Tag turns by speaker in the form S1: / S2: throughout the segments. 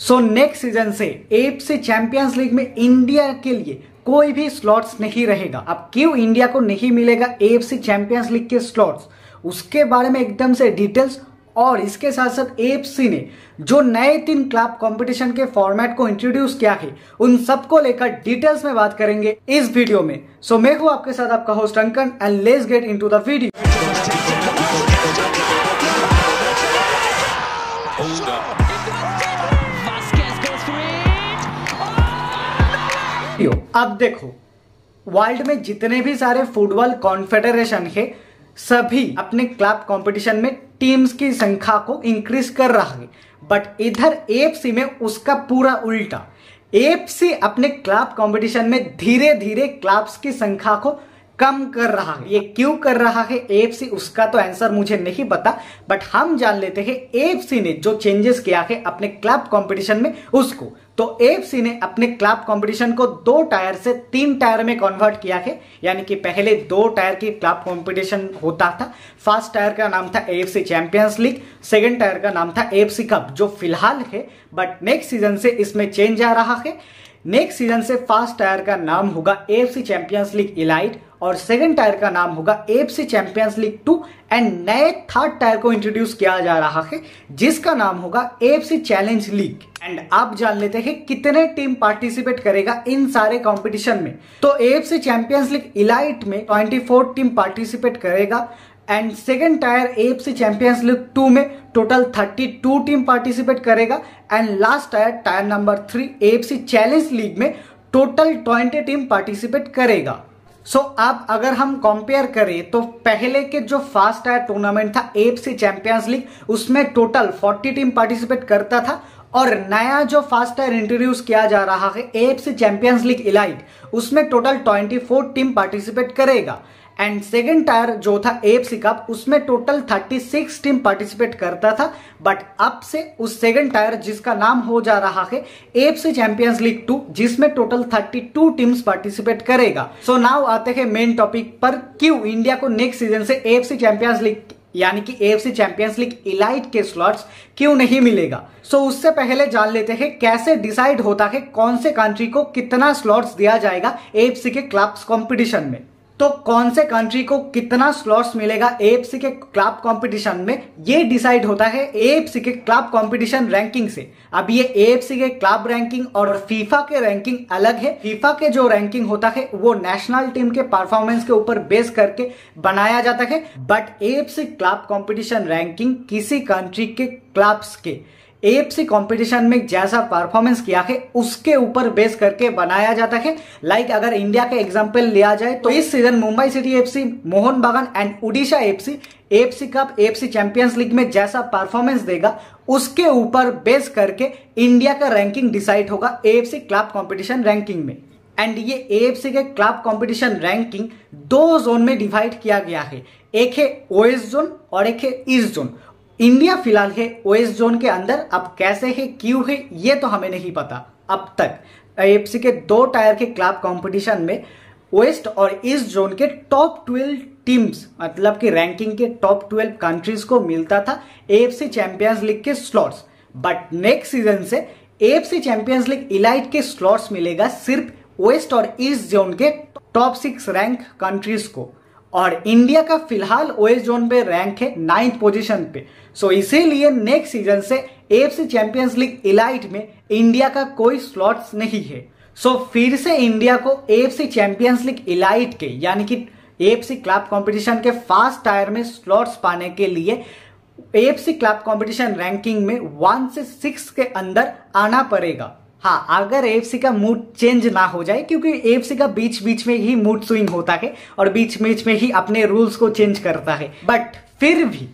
S1: So next season से AFC champions league में India के लिए कोई भी स्लॉट्स नहीं रहेगा। अब क्यों इंडिया को नहीं मिलेगा एएफसी चैंपियंस लीग के स्लॉट्स, उसके बारे में एकदम से डिटेल्स, और इसके साथ साथ एएफसी ने जो नए 3 क्लब कंपटीशन के फॉर्मेट को इंट्रोड्यूस किया है उन सबको लेकर डिटेल्स में बात करेंगे इस वीडियो में। सो मैं हूं आपके साथ आपका होस्ट अंकन and let's get into the video. अब देखो, वर्ल्ड में जितने भी सारे फुटबॉल कॉन्फेडरेशन है सभी अपने क्लब कंपटीशन में टीम्स की संख्या को इंक्रीज कर रहा है, बट इधर एएफसी में उसका पूरा उल्टा। एएफसी अपने क्लब कंपटीशन में धीरे धीरे क्लब्स की संख्या को कम कर रहा है। ये क्यों कर रहा है एएफसी, उसका तो आंसर मुझे नहीं पता, बट हम जान लेते हैं एएफसी ने जो चेंजेस किया है अपने क्लब कंपटीशन में उसको। तो एएफसी ने अपने क्लब कंपटीशन को 2 टायर से 3 टायर में कन्वर्ट किया है, यानी कि पहले 2 टायर की क्लब कंपटीशन होता था। फर्स्ट टायर का नाम था AFC champions league, second tier का नाम था एएफसी कप, जो फिलहाल है, बट नेक्स्ट सीजन से इसमें चेंज आ रहा है। नेक्स्ट सीजन से फर्स्ट टायर का नाम होगा एएफसी चैंपियंस लीग इलाइट और सेकंड टायर का नाम होगा एएफसी चैंपियंस लीग 2 एंड नए थर्ड टायर को इंट्रोड्यूस किया जा रहा है जिसका नाम होगा एएफसी चैलेंज लीग। एंड आप जान लेते हैं कितने टीम पार्टिसिपेट करेगा इन सारे कंपटीशन में। तो एएफसी चैंपियंस लीग इलाइट में 24 टीम पार्टिसिपेट करेगा and second tyre AFC champions league 2 में टोटल 32 टीम पार्टिसिपेट करेगा and last tyre tyre number 3 AFC challenge league में टोटल 20 टीम पार्टिसिपेट करेगा। सो अब अगर हम कंपेयर करें तो पहले के जो फर्स्ट टायर टूर्नामेंट था एएफसी चैंपियंस लीग उसमें टोटल 40 टीम पार्टिसिपेट करता था, और नया जो फर्स्ट टायर इंट्रोड्यूस किया जा रहा है एएफसी चैंपियंस लीग इलाइट उसमें टोटल 24 टीम पार्टिसिपेट करेगा। एंड सेकेंड टायर जो था एएफसी कप उसमें टोटल 36 टीम पार्टिसिपेट करता था, बट अब से उस सेकेंड टायर जिसका नाम हो जा रहा है एएफसी चैंपियंस लीग 2 जिसमें टोटल 32 टीम्स पार्टिसिपेट करेगा। सो नाउ आते हैं मेन टॉपिक पर, क्यों इंडिया को नेक्स्ट सीजन से एएफसी चैंपियंस लीग यानी कि एएफसी चैंपियंस लीग इलाइट के स्लॉट्स क्यों नहीं मिलेगा। सो उससे पहले जान लेते हैं कैसे डिसाइड होता है कौन से कंट्री को कितना स्लॉट्स दिया जाएगा एएफसी के क्लब्स कंपटीशन में। तो कौन से कंट्री को कितना स्लॉट्स मिलेगा एएफसी के क्लब कंपटीशन में, ये डिसाइड होता है एएफसी के क्लब कंपटीशन रैंकिंग से। अब ये एएफसी के क्लब रैंकिंग और फीफा के रैंकिंग अलग है। फीफा के जो रैंकिंग होता है वो नेशनल टीम के परफॉर्मेंस के ऊपर बेस करके बनाया जाता है, but AFC club competition ranking किसी कंट्री के क्लब्स के एएफसी कंपटीशन में जैसा परफॉर्मेंस किया है उसके ऊपर बेस करके बनाया जाता है। लाइक अगर इंडिया का एग्जांपल लिया जाए तो इस season Mumbai city FC, Mohan Bagan and Odisha FC AFC cup AFC champions league में जैसा परफॉर्मेंस देगा उसके ऊपर बेस करके इंडिया का रैंकिंग डिसाइड होगा एएफसी क्लब कंपटीशन रैंकिंग में। एंड ये एएफसी के क्लब कंपटीशन रैंकिंग 2 जोन में डिवाइड किया गया है, एक है ओएस जोन और एक है ईस्ट जोन। इंडिया फिलहाल है ओएस जोन के अंदर, अब कैसे है क्यों है ये तो हमें नहीं पता अब तक। एएफसी के 2 टायर के क्लब कंपटीशन में वेस्ट और ईस्ट जोन के टॉप 12 टीम्स मतलब कि रैंकिंग के टॉप 12 कंट्रीज को मिलता था एएफसी चैंपियंस लीग के स्लॉट्स, बट नेक्स्ट सीजन से एएफसी चैंपियंस लीग इलाइट के स्लॉट्स मिलेगा सिर्फ वेस्ट और ईस्ट जोन के टॉप 6 रैंक कंट्रीज को, और इंडिया का फिलहाल ओएस जोन पे रैंक है 9th पोजीशन पे। सो इसीलिए नेक्स्ट सीजन से एएफसी चैंपियंस लीग इलाइट में इंडिया का कोई स्लॉट्स नहीं है। सो फिर से इंडिया को एएफसी चैंपियंस लीग इलाइट के यानी कि एएफसी क्लब कंपटीशन के फर्स्ट टायर में स्लॉट्स पाने के लिए एएफसी क्लब कंपटीशन रैंकिंग में 1 से 6 के अंदर आना पड़ेगा। हाँ, अगर एएफसी का मूड चेंज ना हो जाए, क्योंकि एएफसी का बीच बीच में ही मूड स्विंग होता है और बीच बीच में ही अपने रूल्स को चेंज करता है, बट फिर भी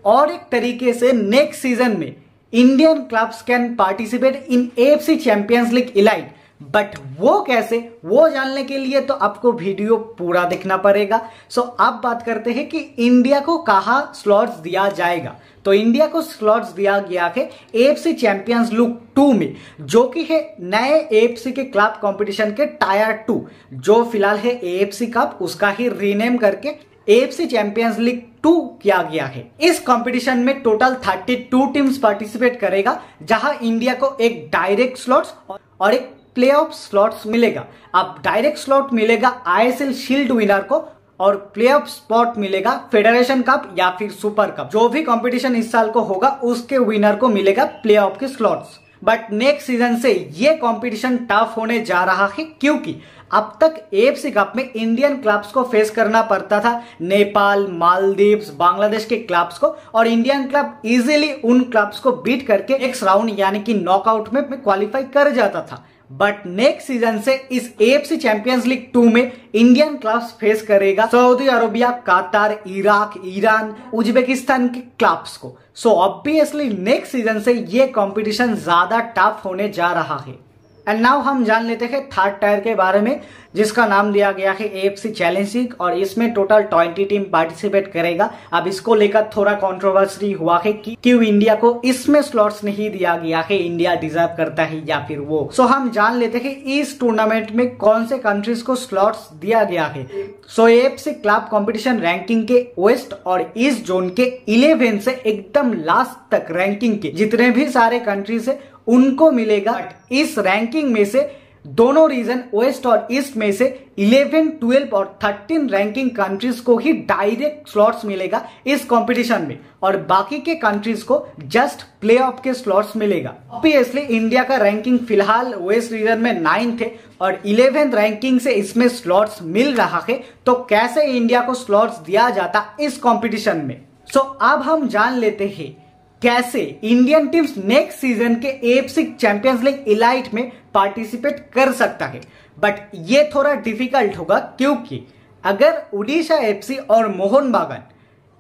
S1: और एक तरीके से नेक्स्ट सीजन में Indian clubs can participate in AFC champions league elite, but वो कैसे, वो जानने के लिए तो आपको वीडियो पूरा देखना पड़ेगा। सो अब बात करते हैं कि इंडिया को कहाँ स्लॉट्स दिया जाएगा। तो इंडिया को स्लॉट्स दिया गया है एएफसी चैंपियंस लीग 2 में, जो कि है नए एएफसी के क्लब कंपटीशन के टायर 2, जो फिलहाल है एएफसी कप, उसका ही रीनेम करके एएफसी चैंपियंस लीग 2 किया गया है। इस कंपटीशन में टोटल 32 टीम्स पार्टिसिपेट करेगा, जहां इंडिया को एक डायरेक्ट स्लॉट्स और एक प्ले ऑफ स्लॉट्स मिलेगा। अब डायरेक्ट स्लॉट मिलेगा ISL शील्ड विनर को और प्ले ऑफ स्पॉट मिलेगा फेडरेशन कप या फिर सुपर कप। जो भी कंपटीशन इस साल को होगा उसके विनर को मिलेगा प्ले ऑफ के स्लॉट्स। बट नेक्स्ट सीजन से ये कंपटीशन टफ होने जा रहा है, क्योंकि अब तक AFC कप में इंडियन क्लब्स को फेस करना पड़ता था नेपाल, मालदीव्स, बांग्लादेश के क्लब्स को, और इंडियन क्लब इजीली उन क्लब्स को बीट करके नेक्स्ट राउंड यानी कि नॉकआउट में क्वालिफाई कर जाता था। बट नेक्स्ट सीजन से इस AFC चैंपियंस लीग 2 में इंडियन क्लब्स फेस करेगा सऊदी अरबिया, कतार, इराक, ईरान, उज्बेकिस्तान के क्लब्स को। सो ऑब्वियसली नेक्स्ट सीजन से ये कंपटीशन ज्यादा टफ होने जा रहा है। एंड नाउ हम जान लेते हैं थर्ड टायर के बारे में, जिसका नाम दिया गया है AFC चैलेंज लीग, और इसमें टोटल 20 टीम पार्टिसिपेट करेगा। अब इसको लेकर थोड़ा कंट्रोवर्सी हुआ है कि क्यों इंडिया को इसमें स्लॉट्स नहीं दिया गया है, इंडिया डिजर्व करता है या फिर वो। सो हम जान लेते हैं इस टूर्नामेंट में कौन से कंट्रीज को स्लॉट्स दिया गया है। सो AFC क्लब कंपटीशन रैंकिंग के वेस्ट और ईस्ट जोन के 11 से एकदम लास्ट तक रैंकिंग के जितने भी सारे कंट्रीज है उनको मिलेगा। बट इस रैंकिंग में से दोनों रीजन वेस्ट और ईस्ट में से 11, 12 और 13 रैंकिंग कंट्रीज को ही डायरेक्ट स्लॉट्स मिलेगा इस कंपटीशन में, और बाकी के कंट्रीज को जस्ट प्ले ऑफ के स्लॉट्स मिलेगा। ऑब्वियसली इंडिया का रैंकिंग फिलहाल वेस्ट रीजन में 9th है और 11th रैंकिंग से इसमें स्लॉट्स मिल रहा है, तो कैसे इंडिया को स्लॉट्स दिया जाता इस कंपटीशन में। सो अब हम जान लेते हैं कैसे इंडियन टीम्स नेक्स्ट सीजन के AFC चैंपियंस लीग इलाइट में पार्टिसिपेट कर सकता है। बट ये थोड़ा डिफिकल्ट होगा, क्योंकि अगर ओडिशा FC और मोहन बागान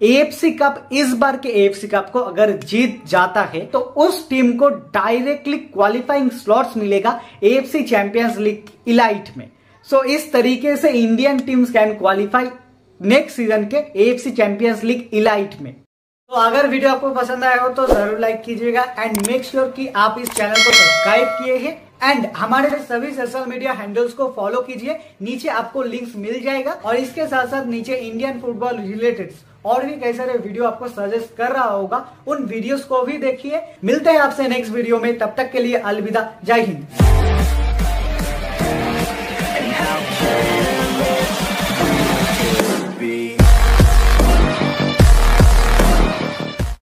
S1: AFC कप इस बार के AFC कप को अगर जीत जाता है तो उस टीम को डायरेक्टली क्वालिफाइंग स्लॉट्स मिलेगा AFC चैंपियंस लीग इलाइट में। सो इस तरीके से Indian teams can qualify next season के AFC चैंपियंस लीग इलाइट में। तो अगर वीडियो आपको पसंद आया हो तो जरूर लाइक कीजिएगा एंड मेक श्योर कि आप इस चैनल को सब्सक्राइब किए हैं एंड हमारे सभी सोशल मीडिया हैंडल्स को फॉलो कीजिए। नीचे आपको लिंक्स मिल जाएगा, और इसके साथ साथ नीचे इंडियन फुटबॉल रिलेटेड और भी कई सारे वीडियो आपको सजेस्ट कर रहा होगा, उन वीडियोस को भी देखिए। मिलते हैं आपसे नेक्स्ट वीडियो में, तब तक के लिए अलविदा, जय हिंद।